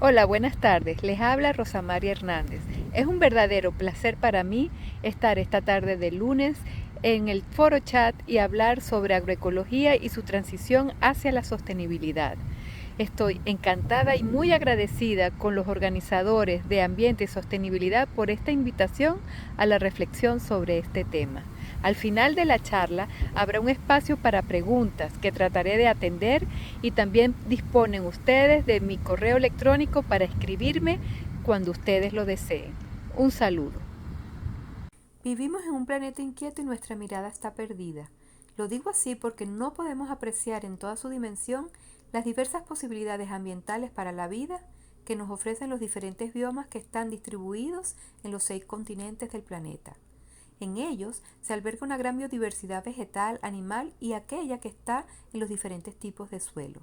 Hola, buenas tardes. Les habla Rosa María Hernández. Es un verdadero placer para mí estar esta tarde de lunes en el foro chat y hablar sobre agroecología y su transición hacia la sostenibilidad. Estoy encantada y muy agradecida con los organizadores de Ambiente y Sostenibilidad por esta invitación a la reflexión sobre este tema. Al final de la charla habrá un espacio para preguntas que trataré de atender y también disponen ustedes de mi correo electrónico para escribirme cuando ustedes lo deseen. Un saludo. Vivimos en un planeta inquieto y nuestra mirada está perdida. Lo digo así porque no podemos apreciar en toda su dimensión las diversas posibilidades ambientales para la vida que nos ofrecen los diferentes biomas que están distribuidos en los 6 continentes del planeta. En ellos se alberga una gran biodiversidad vegetal, animal y aquella que está en los diferentes tipos de suelo.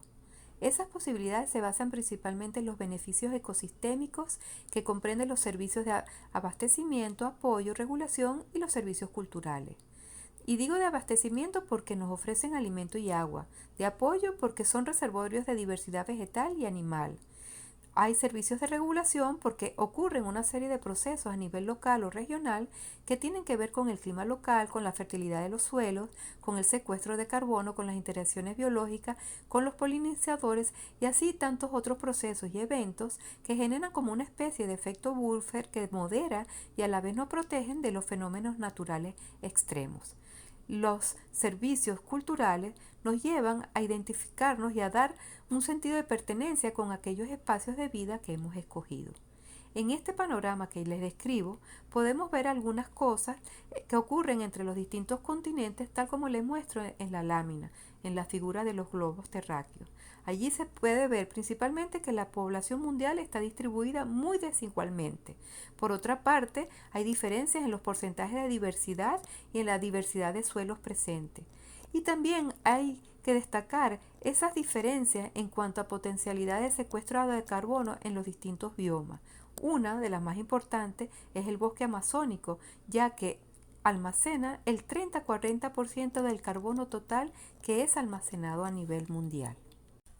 Esas posibilidades se basan principalmente en los beneficios ecosistémicos que comprenden los servicios de abastecimiento, apoyo, regulación y los servicios culturales. Y digo de abastecimiento porque nos ofrecen alimento y agua, de apoyo porque son reservorios de diversidad vegetal y animal. Hay servicios de regulación porque ocurren una serie de procesos a nivel local o regional que tienen que ver con el clima local, con la fertilidad de los suelos, con el secuestro de carbono, con las interacciones biológicas, con los polinizadores y así tantos otros procesos y eventos que generan como una especie de efecto buffer que modera y a la vez nos protegen de los fenómenos naturales extremos. Los servicios culturales nos llevan a identificarnos y a dar un sentido de pertenencia con aquellos espacios de vida que hemos escogido. En este panorama que les describo, podemos ver algunas cosas que ocurren entre los distintos continentes, tal como les muestro en la lámina, en la figura de los globos terráqueos. Allí se puede ver principalmente que la población mundial está distribuida muy desigualmente. Por otra parte, hay diferencias en los porcentajes de diversidad y en la diversidad de suelos presentes. Y también hay que destacar esas diferencias en cuanto a potencialidad de secuestro de carbono en los distintos biomas. Una de las más importantes es el bosque amazónico, ya que almacena el 30-40% del carbono total que es almacenado a nivel mundial.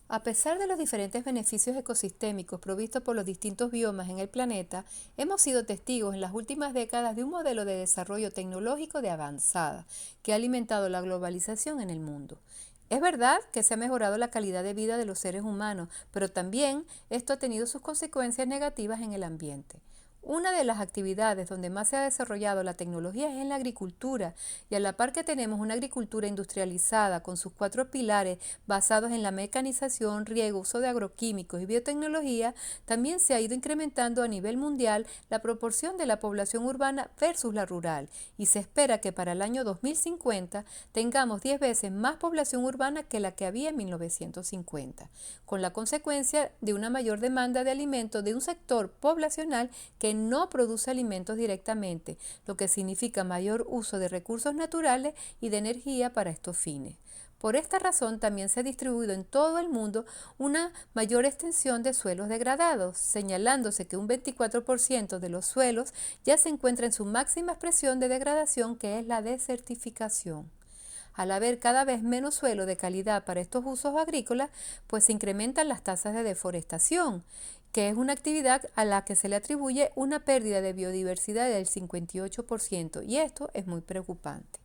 A pesar de los diferentes beneficios ecosistémicos provistos por los distintos biomas en el planeta, hemos sido testigos en las últimas décadas de un modelo de desarrollo tecnológico de avanzada que ha alimentado la globalización en el mundo. Es verdad que se ha mejorado la calidad de vida de los seres humanos, pero también esto ha tenido sus consecuencias negativas en el ambiente. Una de las actividades donde más se ha desarrollado la tecnología es en la agricultura, y a la par que tenemos una agricultura industrializada con sus 4 pilares basados en la mecanización, riego, uso de agroquímicos y biotecnología, también se ha ido incrementando a nivel mundial la proporción de la población urbana versus la rural, y se espera que para el año 2050 tengamos 10 veces más población urbana que la que había en 1950, con la consecuencia de una mayor demanda de alimentos de un sector poblacional que no produce alimentos directamente, lo que significa mayor uso de recursos naturales y de energía para estos fines. Por esta razón también se ha distribuido en todo el mundo una mayor extensión de suelos degradados, señalándose que un 24% de los suelos ya se encuentra en su máxima expresión de degradación, que es la desertificación. Al haber cada vez menos suelo de calidad para estos usos agrícolas, pues se incrementan las tasas de deforestación, que es una actividad a la que se le atribuye una pérdida de biodiversidad del 58%, y esto es muy preocupante.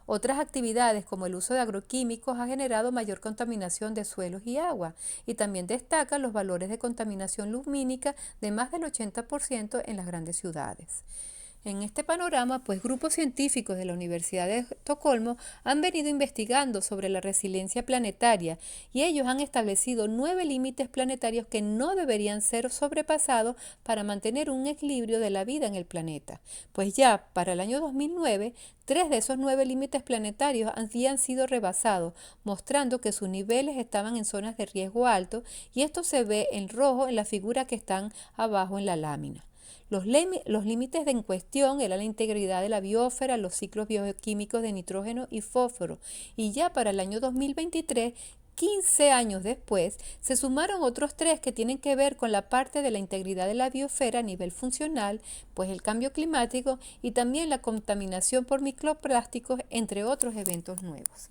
Otras actividades como el uso de agroquímicos ha generado mayor contaminación de suelos y agua, y también destacan los valores de contaminación lumínica de más del 80% en las grandes ciudades. En este panorama, pues grupos científicos de la Universidad de Estocolmo han venido investigando sobre la resiliencia planetaria, y ellos han establecido 9 límites planetarios que no deberían ser sobrepasados para mantener un equilibrio de la vida en el planeta. Pues ya para el año 2009, 3 de esos 9 límites planetarios habían sido rebasados, mostrando que sus niveles estaban en zonas de riesgo alto, y esto se ve en rojo en la figura que están abajo en la lámina. Los límites en cuestión eran la integridad de la biosfera, los ciclos bioquímicos de nitrógeno y fósforo, y ya para el año 2023, 15 años después, se sumaron otros 3 que tienen que ver con la parte de la integridad de la biosfera a nivel funcional, pues el cambio climático y también la contaminación por microplásticos, entre otros eventos nuevos.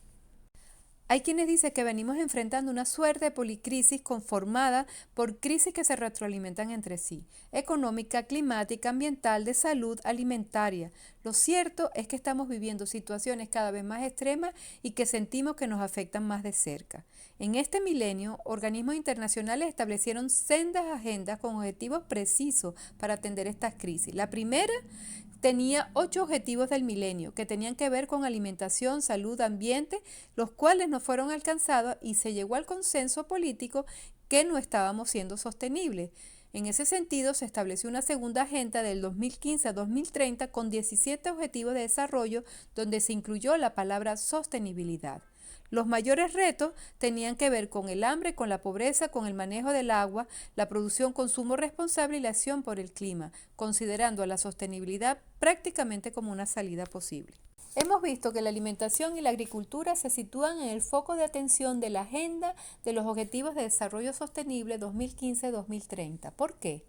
Hay quienes dicen que venimos enfrentando una suerte de policrisis conformada por crisis que se retroalimentan entre sí, económica, climática, ambiental, de salud, alimentaria. Lo cierto es que estamos viviendo situaciones cada vez más extremas y que sentimos que nos afectan más de cerca. En este milenio, organismos internacionales establecieron sendas agendas con objetivos precisos para atender estas crisis. La primera tenía 8 objetivos del milenio que tenían que ver con alimentación, salud, ambiente, los cuales no fueron alcanzados y se llegó al consenso político que no estábamos siendo sostenibles. En ese sentido, se estableció una segunda agenda del 2015 a 2030 con 17 objetivos de desarrollo donde se incluyó la palabra sostenibilidad. Los mayores retos tenían que ver con el hambre, con la pobreza, con el manejo del agua, la producción, consumo responsable y la acción por el clima, considerando a la sostenibilidad prácticamente como una salida posible. Hemos visto que la alimentación y la agricultura se sitúan en el foco de atención de la Agenda de los Objetivos de Desarrollo Sostenible 2015-2030. ¿Por qué?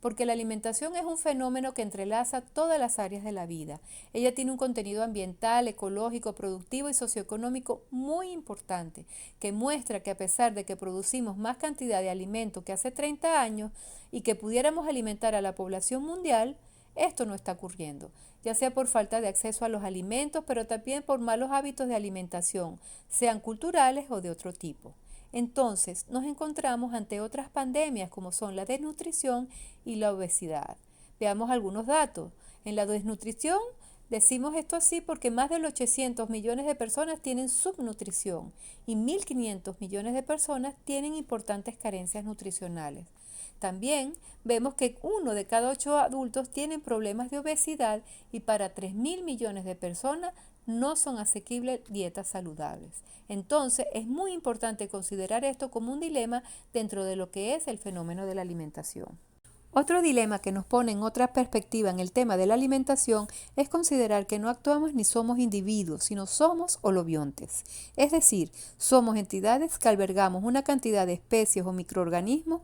Porque la alimentación es un fenómeno que entrelaza todas las áreas de la vida. Ella tiene un contenido ambiental, ecológico, productivo y socioeconómico muy importante, que muestra que a pesar de que producimos más cantidad de alimento que hace 30 años y que pudiéramos alimentar a la población mundial, esto no está ocurriendo, ya sea por falta de acceso a los alimentos, pero también por malos hábitos de alimentación, sean culturales o de otro tipo. Entonces, nos encontramos ante otras pandemias como son la desnutrición y la obesidad. Veamos algunos datos. En la desnutrición, decimos esto así porque más de 800 millones de personas tienen subnutrición y 1.500 millones de personas tienen importantes carencias nutricionales. También vemos que 1 de cada 8 adultos tienen problemas de obesidad y para 3.000 millones de personas no son asequibles dietas saludables. Entonces, es muy importante considerar esto como un dilema dentro de lo que es el fenómeno de la alimentación. Otro dilema que nos pone en otra perspectiva en el tema de la alimentación es considerar que no actuamos ni somos individuos, sino somos holobiontes. Es decir, somos entidades que albergamos una cantidad de especies o microorganismos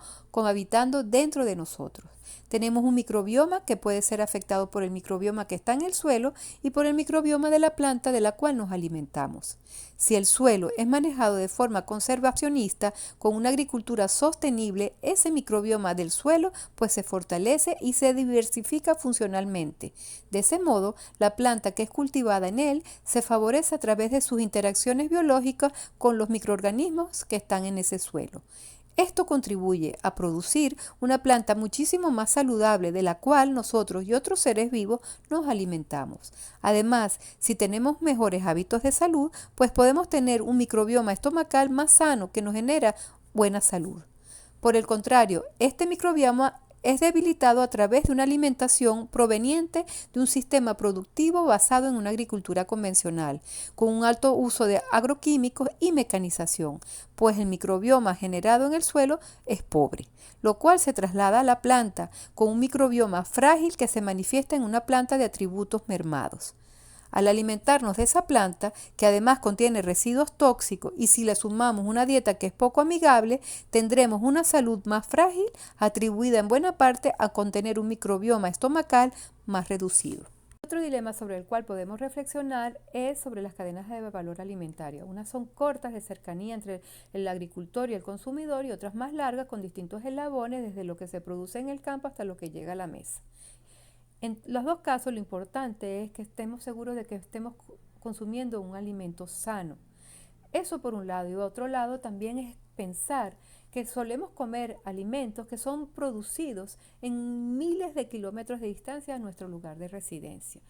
habitando dentro de nosotros. Tenemos un microbioma que puede ser afectado por el microbioma que está en el suelo y por el microbioma de la planta de la cual nos alimentamos. Si el suelo es manejado de forma conservacionista, con una agricultura sostenible, ese microbioma del suelo pues se fortalece y se diversifica funcionalmente. De ese modo, la planta que es cultivada en él se favorece a través de sus interacciones biológicas con los microorganismos que están en ese suelo. Esto contribuye a producir una planta muchísimo más saludable de la cual nosotros y otros seres vivos nos alimentamos. Además, si tenemos mejores hábitos de salud, pues podemos tener un microbioma estomacal más sano que nos genera buena salud. Por el contrario, este microbioma es debilitado a través de una alimentación proveniente de un sistema productivo basado en una agricultura convencional, con un alto uso de agroquímicos y mecanización, pues el microbioma generado en el suelo es pobre, lo cual se traslada a la planta con un microbioma frágil que se manifiesta en una planta de atributos mermados. Al alimentarnos de esa planta, que además contiene residuos tóxicos, y si le sumamos una dieta que es poco amigable, tendremos una salud más frágil, atribuida en buena parte a contener un microbioma estomacal más reducido. Otro dilema sobre el cual podemos reflexionar es sobre las cadenas de valor alimentario. Unas son cortas, de cercanía entre el agricultor y el consumidor, y otras más largas con distintos eslabones desde lo que se produce en el campo hasta lo que llega a la mesa. En los dos casos, lo importante es que estemos seguros de que estemos consumiendo un alimento sano. Eso por un lado, y por otro lado también es pensar que solemos comer alimentos que son producidos en miles de kilómetros de distancia de nuestro lugar de residencia.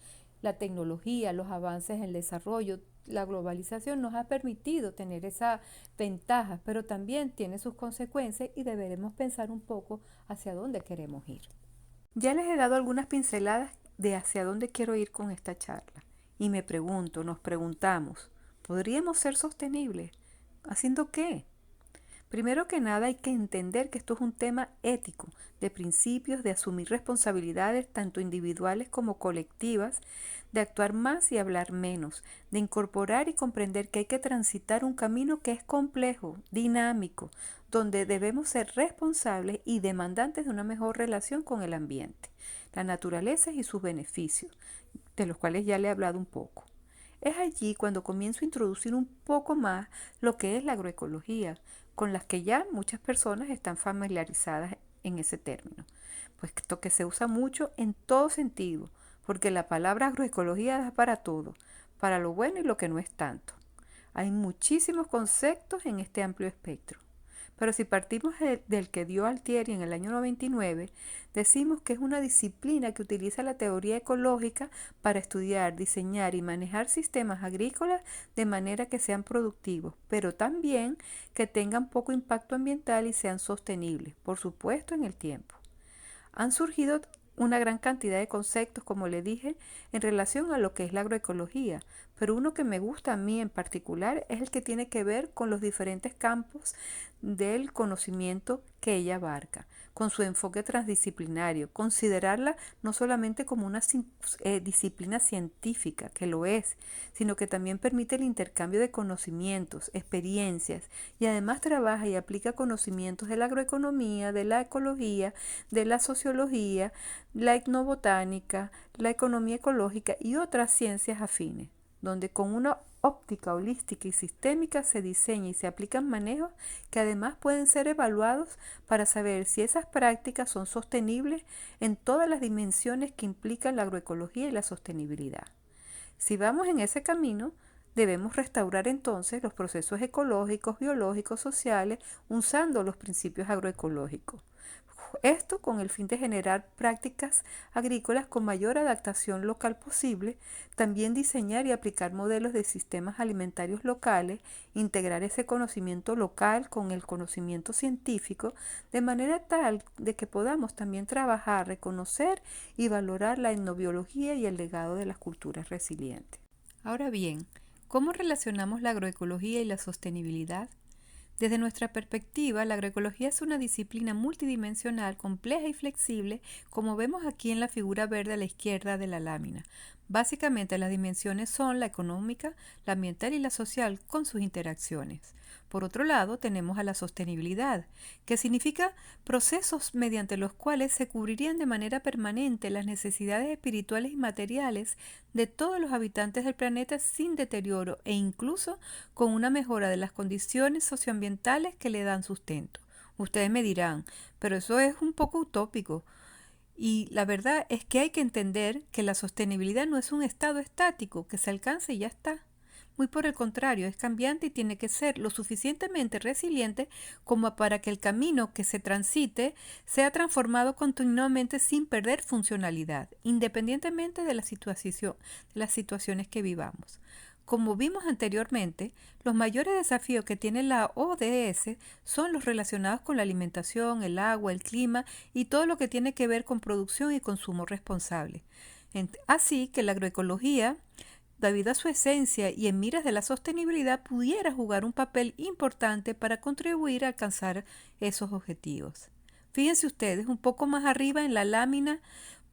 La tecnología, los avances en el desarrollo, la globalización nos ha permitido tener esa ventaja, pero también tiene sus consecuencias y deberemos pensar un poco hacia dónde queremos ir. Ya les he dado algunas pinceladas de hacia dónde quiero ir con esta charla. Y me pregunto, nos preguntamos, ¿podríamos ser sostenibles? ¿Haciendo qué? Primero que nada hay que entender que esto es un tema ético, de principios, de asumir responsabilidades tanto individuales como colectivas, de actuar más y hablar menos, de incorporar y comprender que hay que transitar un camino que es complejo, dinámico, donde debemos ser responsables y demandantes de una mejor relación con el ambiente, la naturaleza y sus beneficios, de los cuales ya le he hablado un poco. Es allí cuando comienzo a introducir un poco más lo que es la agroecología, con las que ya muchas personas están familiarizadas en ese término, puesto que se usa mucho en todo sentido, porque la palabra agroecología da para todo, para lo bueno y lo que no es tanto. Hay muchísimos conceptos en este amplio espectro. Pero si partimos del que dio Altieri en el año 99, decimos que es una disciplina que utiliza la teoría ecológica para estudiar, diseñar y manejar sistemas agrícolas de manera que sean productivos, pero también que tengan poco impacto ambiental y sean sostenibles, por supuesto en el tiempo. Han surgido una gran cantidad de conceptos, como le dije, en relación a lo que es la agroecología, pero uno que me gusta a mí en particular es el que tiene que ver con los diferentes campos del conocimiento que ella abarca, con su enfoque transdisciplinario, considerarla no solamente como una disciplina científica, que lo es, sino que también permite el intercambio de conocimientos, experiencias, y además trabaja y aplica conocimientos de la agroeconomía, de la ecología, de la sociología, la etnobotánica, la economía ecológica y otras ciencias afines, donde con una óptica holística y sistémica se diseña y se aplican manejos que además pueden ser evaluados para saber si esas prácticas son sostenibles en todas las dimensiones que implican la agroecología y la sostenibilidad. Si vamos en ese camino, debemos restaurar entonces los procesos ecológicos, biológicos, sociales, usando los principios agroecológicos. Esto con el fin de generar prácticas agrícolas con mayor adaptación local posible, también diseñar y aplicar modelos de sistemas alimentarios locales, integrar ese conocimiento local con el conocimiento científico, de manera tal de que podamos también trabajar, reconocer y valorar la etnobiología y el legado de las culturas resilientes. Ahora bien, ¿cómo relacionamos la agroecología y la sostenibilidad? Desde nuestra perspectiva, la agroecología es una disciplina multidimensional, compleja y flexible, como vemos aquí en la figura verde a la izquierda de la lámina. Básicamente las dimensiones son la económica, la ambiental y la social con sus interacciones. Por otro lado, tenemos a la sostenibilidad, que significa procesos mediante los cuales se cubrirían de manera permanente las necesidades espirituales y materiales de todos los habitantes del planeta sin deterioro e incluso con una mejora de las condiciones socioambientales que le dan sustento. Ustedes me dirán, pero eso es un poco utópico. Y la verdad es que hay que entender que la sostenibilidad no es un estado estático que se alcanza y ya está. Muy por el contrario, es cambiante y tiene que ser lo suficientemente resiliente como para que el camino que se transite sea transformado continuamente sin perder funcionalidad, independientemente de las situaciones que vivamos. Como vimos anteriormente, los mayores desafíos que tiene la ODS son los relacionados con la alimentación, el agua, el clima y todo lo que tiene que ver con producción y consumo responsable. Así que la agroecología, debido a su esencia y en miras de la sostenibilidad, pudiera jugar un papel importante para contribuir a alcanzar esos objetivos. Fíjense ustedes, un poco más arriba en la lámina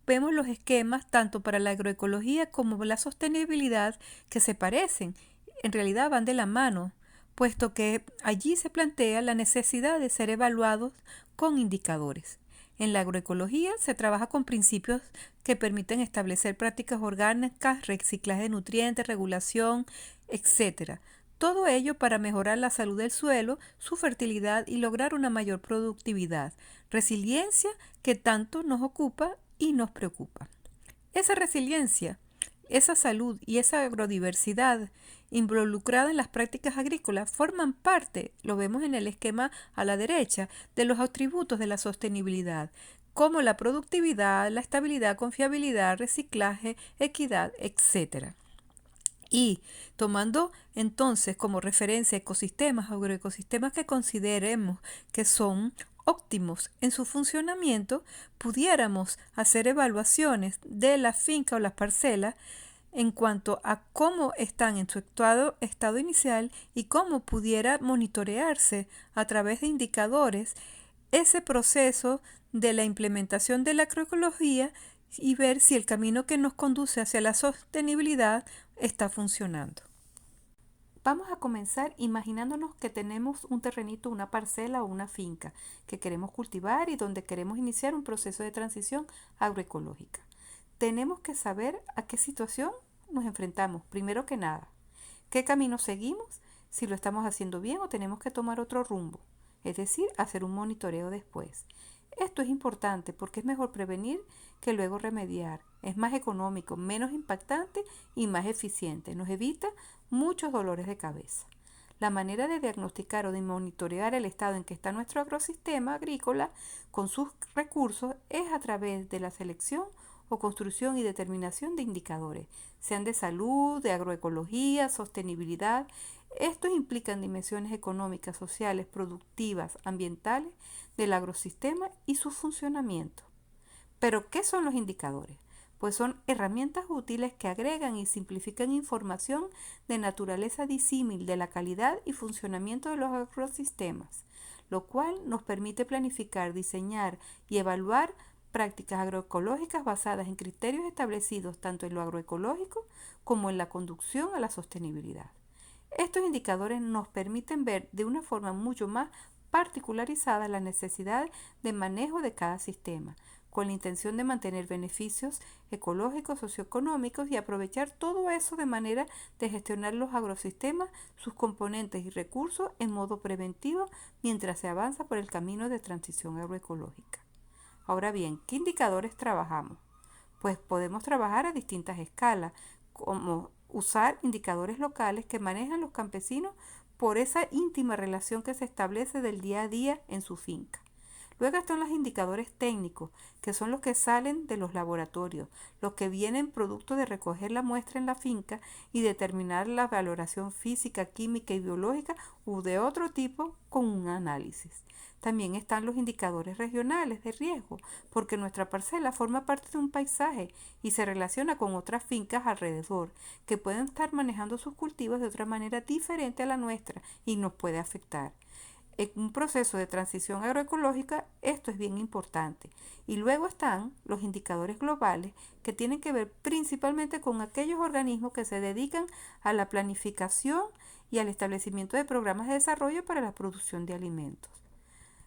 vemos los esquemas tanto para la agroecología como la sostenibilidad que se parecen, en realidad van de la mano, puesto que allí se plantea la necesidad de ser evaluados con indicadores. En la agroecología se trabaja con principios que permiten establecer prácticas orgánicas, reciclaje de nutrientes, regulación, etc. Todo ello para mejorar la salud del suelo, su fertilidad y lograr una mayor productividad, resiliencia que tanto nos ocupa y nos preocupa. Esa resiliencia, esa salud y esa agrodiversidad involucrada en las prácticas agrícolas forman parte, lo vemos en el esquema a la derecha, de los atributos de la sostenibilidad, como la productividad, la estabilidad, confiabilidad, reciclaje, equidad, etc. Y tomando entonces como referencia ecosistemas, agroecosistemas que consideremos que son óptimos en su funcionamiento, pudiéramos hacer evaluaciones de la finca o las parcelas en cuanto a cómo están en su estado inicial y cómo pudiera monitorearse a través de indicadores ese proceso de la implementación de la agroecología y ver si el camino que nos conduce hacia la sostenibilidad está funcionando. Vamos a comenzar imaginándonos que tenemos un terrenito, una parcela o una finca que queremos cultivar y donde queremos iniciar un proceso de transición agroecológica. Tenemos que saber a qué situación nos enfrentamos, primero que nada, ¿qué camino seguimos? Si lo estamos haciendo bien o tenemos que tomar otro rumbo, es decir, hacer un monitoreo después. Esto es importante porque es mejor prevenir que luego remediar. Es más económico, menos impactante y más eficiente. Nos evita muchos dolores de cabeza. La manera de diagnosticar o de monitorear el estado en que está nuestro agrosistema agrícola con sus recursos es a través de la selección o construcción y determinación de indicadores, sean de salud, de agroecología, sostenibilidad. Estos implican dimensiones económicas, sociales, productivas, ambientales del agrosistema y su funcionamiento. Pero, ¿qué son los indicadores? Pues son herramientas útiles que agregan y simplifican información de naturaleza disímil de la calidad y funcionamiento de los agrosistemas, lo cual nos permite planificar, diseñar y evaluar prácticas agroecológicas basadas en criterios establecidos tanto en lo agroecológico como en la conducción a la sostenibilidad. Estos indicadores nos permiten ver de una forma mucho más particularizada la necesidad de manejo de cada sistema, con la intención de mantener beneficios ecológicos, socioeconómicos y aprovechar todo eso de manera de gestionar los agrosistemas, sus componentes y recursos en modo preventivo mientras se avanza por el camino de transición agroecológica. Ahora bien, ¿qué indicadores trabajamos? Pues podemos trabajar a distintas escalas, como usar indicadores locales que manejan los campesinos por esa íntima relación que se establece del día a día en su finca. Luego están los indicadores técnicos, que son los que salen de los laboratorios, los que vienen producto de recoger la muestra en la finca y determinar la valoración física, química y biológica u de otro tipo con un análisis. También están los indicadores regionales de riesgo, porque nuestra parcela forma parte de un paisaje y se relaciona con otras fincas alrededor, que pueden estar manejando sus cultivos de otra manera diferente a la nuestra y nos puede afectar. En un proceso de transición agroecológica esto es bien importante. Y luego están los indicadores globales que tienen que ver principalmente con aquellos organismos que se dedican a la planificación y al establecimiento de programas de desarrollo para la producción de alimentos.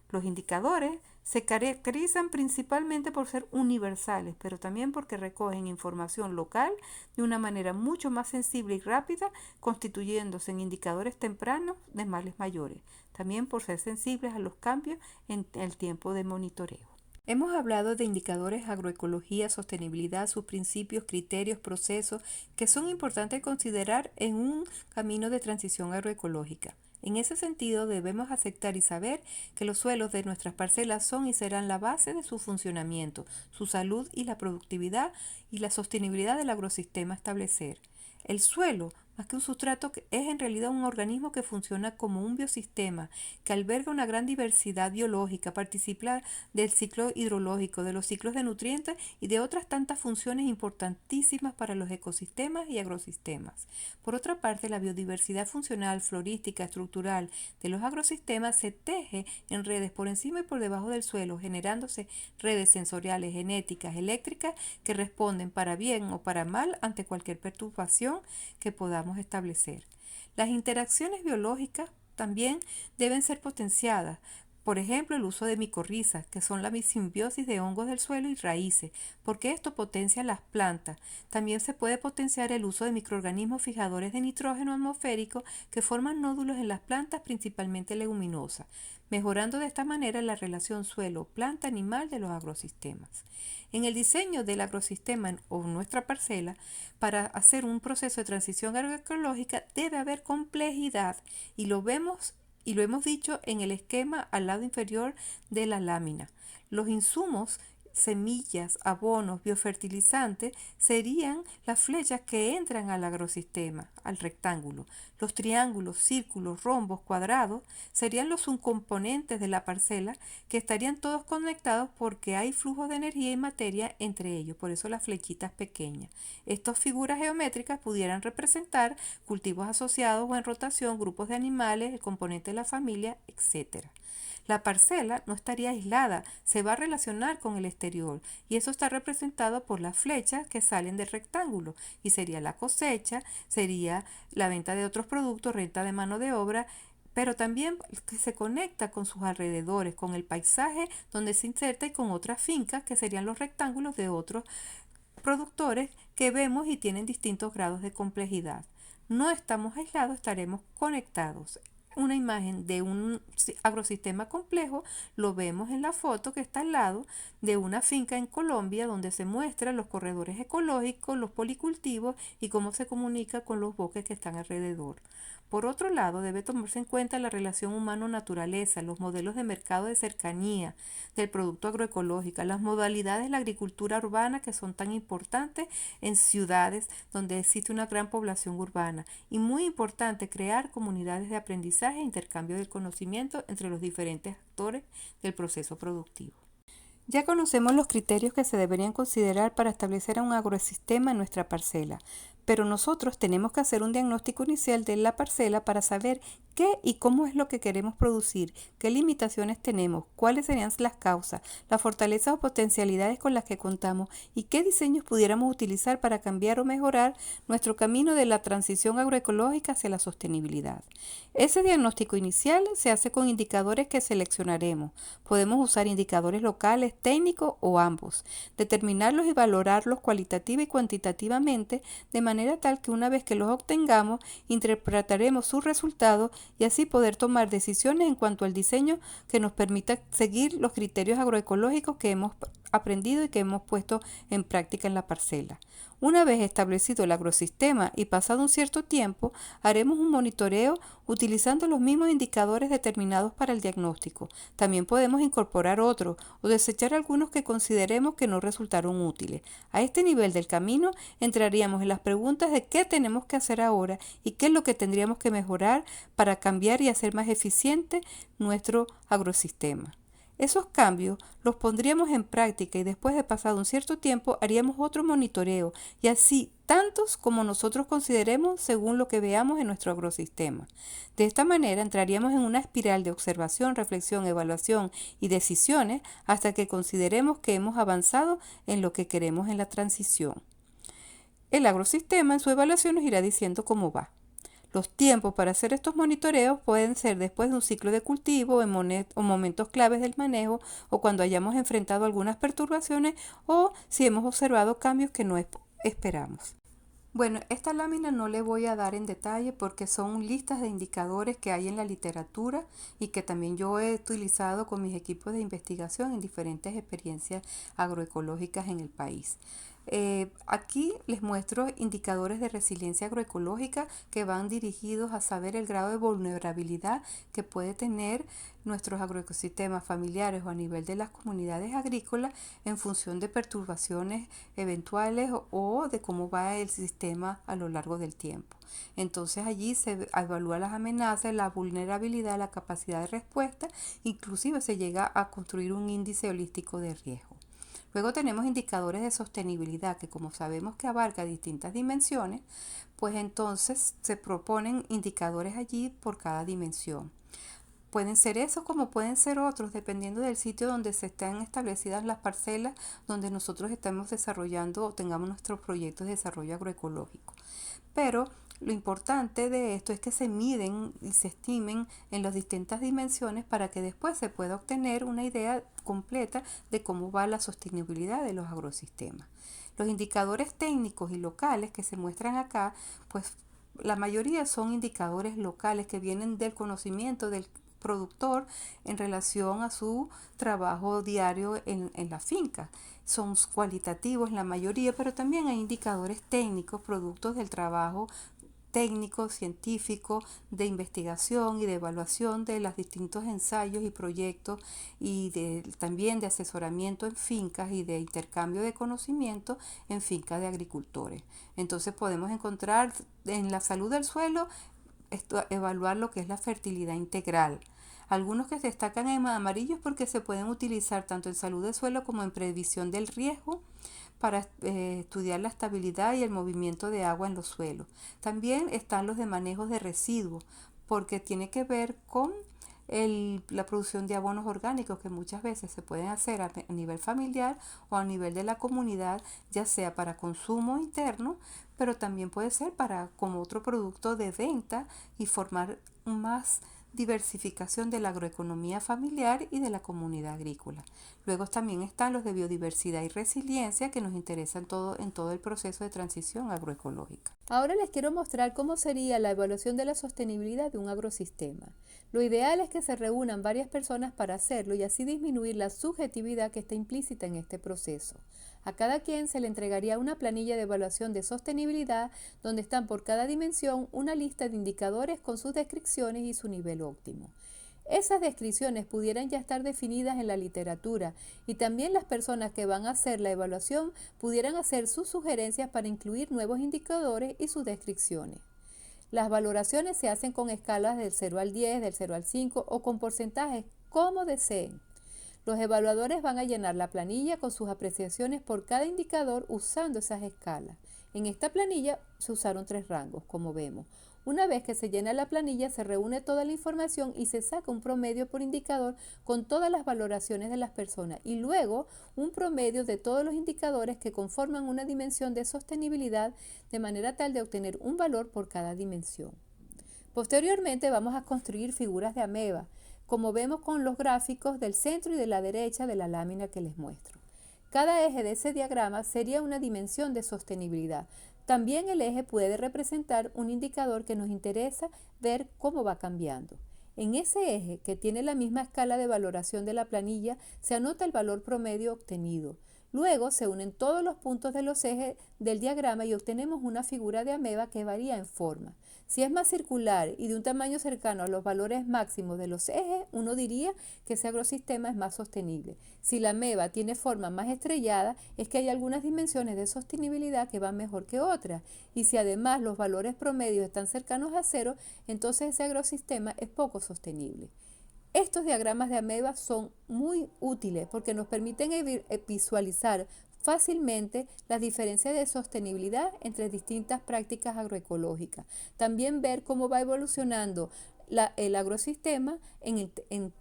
Los indicadores se caracterizan principalmente por ser universales, pero también porque recogen información local de una manera mucho más sensible y rápida, constituyéndose en indicadores tempranos de males mayores, también por ser sensibles a los cambios en el tiempo de monitoreo. Hemos hablado de indicadores agroecología, sostenibilidad, sus principios, criterios, procesos que son importantes considerar en un camino de transición agroecológica. En ese sentido, debemos aceptar y saber que los suelos de nuestras parcelas son y serán la base de su funcionamiento, su salud y la productividad y la sostenibilidad del agrosistema a establecer. El suelo, más que un sustrato, es en realidad un organismo que funciona como un biosistema, que alberga una gran diversidad biológica, participa del ciclo hidrológico, de los ciclos de nutrientes y de otras tantas funciones importantísimas para los ecosistemas y agrosistemas. Por otra parte, la biodiversidad funcional, florística, estructural de los agrosistemas se teje en redes por encima y por debajo del suelo, generándose redes sensoriales, genéticas, eléctricas que responden para bien o para mal ante cualquier perturbación que podamos establecer. Las interacciones biológicas también deben ser potenciadas. Por ejemplo, el uso de micorrizas, que son la simbiosis de hongos del suelo y raíces, porque esto potencia las plantas. También se puede potenciar el uso de microorganismos fijadores de nitrógeno atmosférico que forman nódulos en las plantas, principalmente leguminosas, mejorando de esta manera la relación suelo-planta-animal de los agrosistemas. En el diseño del agrosistema o nuestra parcela, para hacer un proceso de transición agroecológica debe haber complejidad y lo hemos dicho en el esquema al lado inferior de la lámina. Los insumos, semillas, abonos, biofertilizantes serían las flechas que entran al agrosistema, al rectángulo. Los triángulos, círculos, rombos, cuadrados serían los subcomponentes de la parcela que estarían todos conectados porque hay flujo de energía y materia entre ellos, por eso las flechitas pequeñas. Estas figuras geométricas pudieran representar cultivos asociados o en rotación, grupos de animales, el componente de la familia, etc. La parcela no estaría aislada, se va a relacionar con el exterior y eso está representado por las flechas que salen del rectángulo y sería la cosecha, sería la venta de otros productos, renta de mano de obra, pero también que se conecta con sus alrededores, con el paisaje donde se inserta y con otras fincas que serían los rectángulos de otros productores que vemos y tienen distintos grados de complejidad. No estamos aislados, estaremos conectados. Una imagen de un agrosistema complejo lo vemos en la foto que está al lado de una finca en Colombia donde se muestran los corredores ecológicos, los policultivos y cómo se comunica con los bosques que están alrededor. Por otro lado, debe tomarse en cuenta la relación humano-naturaleza, los modelos de mercado de cercanía del producto agroecológico, las modalidades de la agricultura urbana que son tan importantes en ciudades donde existe una gran población urbana y muy importante crear comunidades de aprendizaje e intercambio del conocimiento entre los diferentes actores del proceso productivo. Ya conocemos los criterios que se deberían considerar para establecer un agroecosistema en nuestra parcela, pero nosotros tenemos que hacer un diagnóstico inicial de la parcela para saber qué y cómo es lo que queremos producir, qué limitaciones tenemos, cuáles serían las causas, las fortalezas o potencialidades con las que contamos y qué diseños pudiéramos utilizar para cambiar o mejorar nuestro camino de la transición agroecológica hacia la sostenibilidad. Ese diagnóstico inicial se hace con indicadores que seleccionaremos. Podemos usar indicadores locales, técnicos o ambos, determinarlos y valorarlos cualitativa y cuantitativamente de manera tal que una vez que los obtengamos, interpretaremos sus resultados y así poder tomar decisiones en cuanto al diseño que nos permita seguir los criterios agroecológicos que hemos aprendido y que hemos puesto en práctica en la parcela. Una vez establecido el agrosistema y pasado un cierto tiempo, haremos un monitoreo utilizando los mismos indicadores determinados para el diagnóstico. También podemos incorporar otros o desechar algunos que consideremos que no resultaron útiles. A este nivel del camino entraríamos en las preguntas de qué tenemos que hacer ahora y qué es lo que tendríamos que mejorar para cambiar y hacer más eficiente nuestro agrosistema. Esos cambios los pondríamos en práctica y después de pasado un cierto tiempo haríamos otro monitoreo y así tantos como nosotros consideremos según lo que veamos en nuestro agrosistema. De esta manera entraríamos en una espiral de observación, reflexión, evaluación y decisiones hasta que consideremos que hemos avanzado en lo que queremos en la transición. El agrosistema en su evaluación nos irá diciendo cómo va. Los tiempos para hacer estos monitoreos pueden ser después de un ciclo de cultivo o momentos claves del manejo o cuando hayamos enfrentado algunas perturbaciones o si hemos observado cambios que no esperamos. Bueno, esta lámina no le voy a dar en detalle porque son listas de indicadores que hay en la literatura y que también yo he utilizado con mis equipos de investigación en diferentes experiencias agroecológicas en el país. Aquí les muestro indicadores de resiliencia agroecológica que van dirigidos a saber el grado de vulnerabilidad que puede tener nuestros agroecosistemas familiares o a nivel de las comunidades agrícolas en función de perturbaciones eventuales o de cómo va el sistema a lo largo del tiempo. Entonces allí se evalúa las amenazas, la vulnerabilidad, la capacidad de respuesta, inclusive se llega a construir un índice holístico de riesgo. Luego tenemos indicadores de sostenibilidad que como sabemos que abarca distintas dimensiones, pues entonces se proponen indicadores allí por cada dimensión. Pueden ser esos como pueden ser otros, dependiendo del sitio donde se estén establecidas las parcelas donde nosotros estamos desarrollando o tengamos nuestros proyectos de desarrollo agroecológico. Pero lo importante de esto es que se miden y se estimen en las distintas dimensiones para que después se pueda obtener una idea completa de cómo va la sostenibilidad de los agrosistemas. Los indicadores técnicos y locales que se muestran acá, pues la mayoría son indicadores locales que vienen del conocimiento del productor en relación a su trabajo diario en la finca. Son cualitativos la mayoría, pero también hay indicadores técnicos, productos del trabajo técnico, científico, de investigación y de evaluación de los distintos ensayos y proyectos y también de asesoramiento en fincas y de intercambio de conocimiento en fincas de agricultores. Entonces podemos encontrar en la salud del suelo, evaluar lo que es la fertilidad integral. Algunos que se destacan en amarillo es porque se pueden utilizar tanto en salud del suelo como en previsión del riesgo para estudiar la estabilidad y el movimiento de agua en los suelos. También están los de manejos de residuos, porque tiene que ver con la producción de abonos orgánicos que muchas veces se pueden hacer a nivel familiar o a nivel de la comunidad, ya sea para consumo interno, pero también puede ser para como otro producto de venta y formar más diversificación de la agroeconomía familiar y de la comunidad agrícola. Luego también están los de biodiversidad y resiliencia que nos interesan en todo el proceso de transición agroecológica. Ahora les quiero mostrar cómo sería la evaluación de la sostenibilidad de un agrosistema. Lo ideal es que se reúnan varias personas para hacerlo y así disminuir la subjetividad que está implícita en este proceso. A cada quien se le entregaría una planilla de evaluación de sostenibilidad donde están por cada dimensión una lista de indicadores con sus descripciones y su nivel óptimo. Esas descripciones pudieran ya estar definidas en la literatura y también las personas que van a hacer la evaluación pudieran hacer sus sugerencias para incluir nuevos indicadores y sus descripciones. Las valoraciones se hacen con escalas del 0 al 10, del 0 al 5 o con porcentajes como deseen. Los evaluadores van a llenar la planilla con sus apreciaciones por cada indicador usando esas escalas. En esta planilla se usaron 3 rangos, como vemos. Una vez que se llena la planilla, se reúne toda la información y se saca un promedio por indicador con todas las valoraciones de las personas y luego un promedio de todos los indicadores que conforman una dimensión de sostenibilidad de manera tal de obtener un valor por cada dimensión. Posteriormente vamos a construir figuras de ameba, como vemos con los gráficos del centro y de la derecha de la lámina que les muestro. Cada eje de ese diagrama sería una dimensión de sostenibilidad. También el eje puede representar un indicador que nos interesa ver cómo va cambiando. En ese eje, que tiene la misma escala de valoración de la planilla, se anota el valor promedio obtenido. Luego se unen todos los puntos de los ejes del diagrama y obtenemos una figura de ameba que varía en forma. Si es más circular y de un tamaño cercano a los valores máximos de los ejes, uno diría que ese agrosistema es más sostenible. Si la ameba tiene forma más estrellada, es que hay algunas dimensiones de sostenibilidad que van mejor que otras. Y si además los valores promedios están cercanos a cero, entonces ese agrosistema es poco sostenible. Estos diagramas de ameba son muy útiles porque nos permiten visualizar fácilmente las diferencias de sostenibilidad entre distintas prácticas agroecológicas. También ver cómo va evolucionando el agrosistema en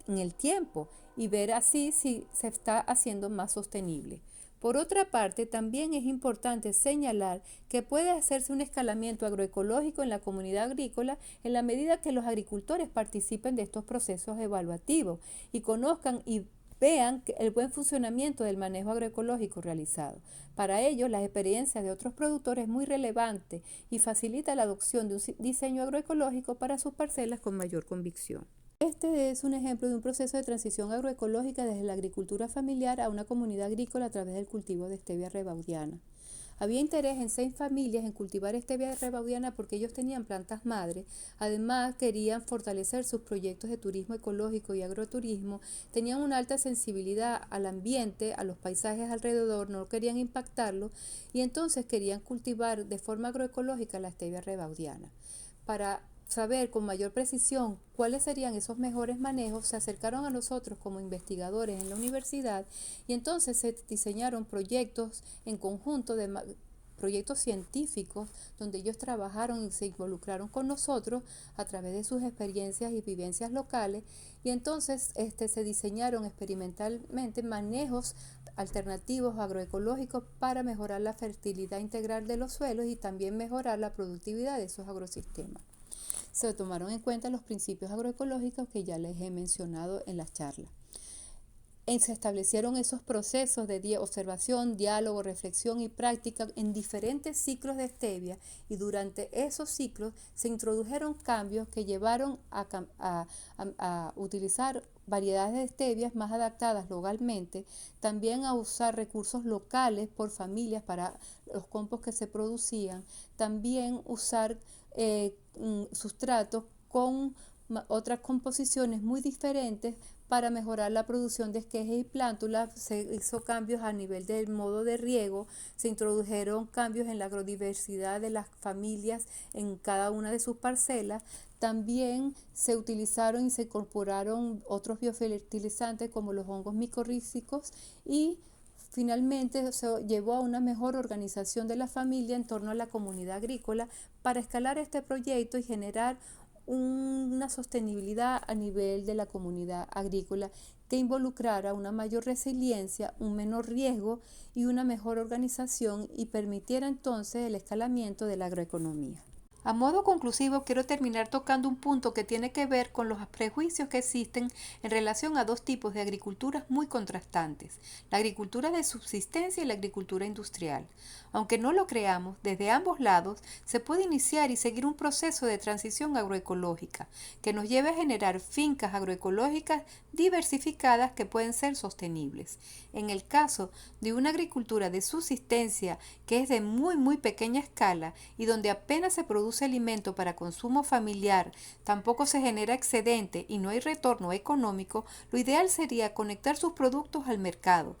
el tiempo y ver así si se está haciendo más sostenible. Por otra parte, también es importante señalar que puede hacerse un escalamiento agroecológico en la comunidad agrícola en la medida que los agricultores participen de estos procesos evaluativos y conozcan y vean el buen funcionamiento del manejo agroecológico realizado. Para ello, la experiencia de otros productores es muy relevante y facilita la adopción de un diseño agroecológico para sus parcelas con mayor convicción. Este es un ejemplo de un proceso de transición agroecológica desde la agricultura familiar a una comunidad agrícola a través del cultivo de stevia rebaudiana. Había interés en 6 familias en cultivar stevia rebaudiana porque ellos tenían plantas madre. Además, querían fortalecer sus proyectos de turismo ecológico y agroturismo. Tenían una alta sensibilidad al ambiente, a los paisajes alrededor, no querían impactarlo y entonces querían cultivar de forma agroecológica la stevia rebaudiana. Para saber con mayor precisión cuáles serían esos mejores manejos, se acercaron a nosotros como investigadores en la universidad y entonces se diseñaron proyectos en conjunto proyectos científicos donde ellos trabajaron y se involucraron con nosotros a través de sus experiencias y vivencias locales y entonces se diseñaron experimentalmente manejos alternativos agroecológicos para mejorar la fertilidad integral de los suelos y también mejorar la productividad de esos agrosistemas. Se tomaron en cuenta los principios agroecológicos que ya les he mencionado en las charlas. Se establecieron esos procesos de observación, diálogo, reflexión y práctica en diferentes ciclos de stevia y durante esos ciclos se introdujeron cambios que llevaron a utilizar variedades de stevias más adaptadas localmente, también a usar recursos locales por familias para los compost que se producían, también usar sustratos con otras composiciones muy diferentes para mejorar la producción de esquejes y plántulas. Se hizo cambios a nivel del modo de riego, se introdujeron cambios en la agrodiversidad de las familias en cada una de sus parcelas. También se utilizaron y se incorporaron otros biofertilizantes como los hongos micorrízicos y finalmente se llevó a una mejor organización de la familia en torno a la comunidad agrícola para escalar este proyecto y generar una sostenibilidad a nivel de la comunidad agrícola que involucrara una mayor resiliencia, un menor riesgo y una mejor organización y permitiera entonces el escalamiento de la agroeconomía. A modo conclusivo, quiero terminar tocando un punto que tiene que ver con los prejuicios que existen en relación a dos tipos de agriculturas muy contrastantes, la agricultura de subsistencia y la agricultura industrial. Aunque no lo creamos, desde ambos lados se puede iniciar y seguir un proceso de transición agroecológica que nos lleve a generar fincas agroecológicas diversificadas que pueden ser sostenibles. En el caso de una agricultura de subsistencia que es de muy pequeña escala y donde apenas se produce alimento para consumo familiar, tampoco se genera excedente y no hay retorno económico, lo ideal sería conectar sus productos al mercado,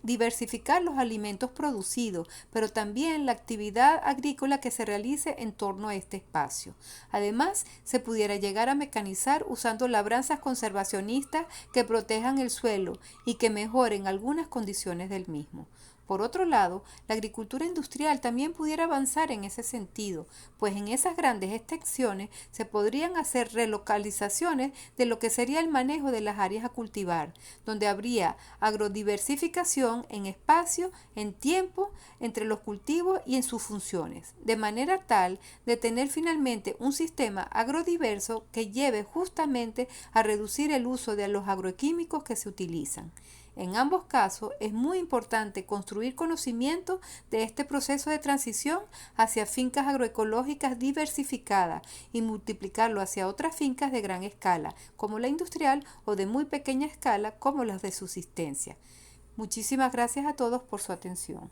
diversificar los alimentos producidos, pero también la actividad agrícola que se realice en torno a este espacio. Además, se pudiera llegar a mecanizar usando labranzas conservacionistas que protejan el suelo y que mejoren algunas condiciones del mismo. Por otro lado, la agricultura industrial también pudiera avanzar en ese sentido, pues en esas grandes extensiones se podrían hacer relocalizaciones de lo que sería el manejo de las áreas a cultivar, donde habría agrodiversificación en espacio, en tiempo, entre los cultivos y en sus funciones, de manera tal de tener finalmente un sistema agrodiverso que lleve justamente a reducir el uso de los agroquímicos que se utilizan. En ambos casos es muy importante construir conocimiento de este proceso de transición hacia fincas agroecológicas diversificadas y multiplicarlo hacia otras fincas de gran escala, como la industrial, o de muy pequeña escala, como las de subsistencia. Muchísimas gracias a todos por su atención.